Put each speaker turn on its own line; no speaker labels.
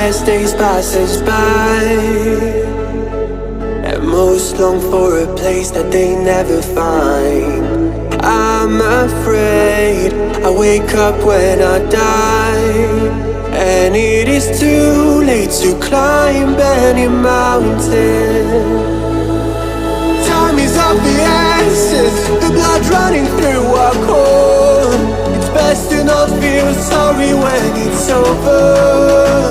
as days passes by, and most long for a place that they never find. I'm afraid I wake up when I die, and it is too late to climb any mountain. Time is of the essence, the blood running through our core. It's best to not feel sorry when it's over.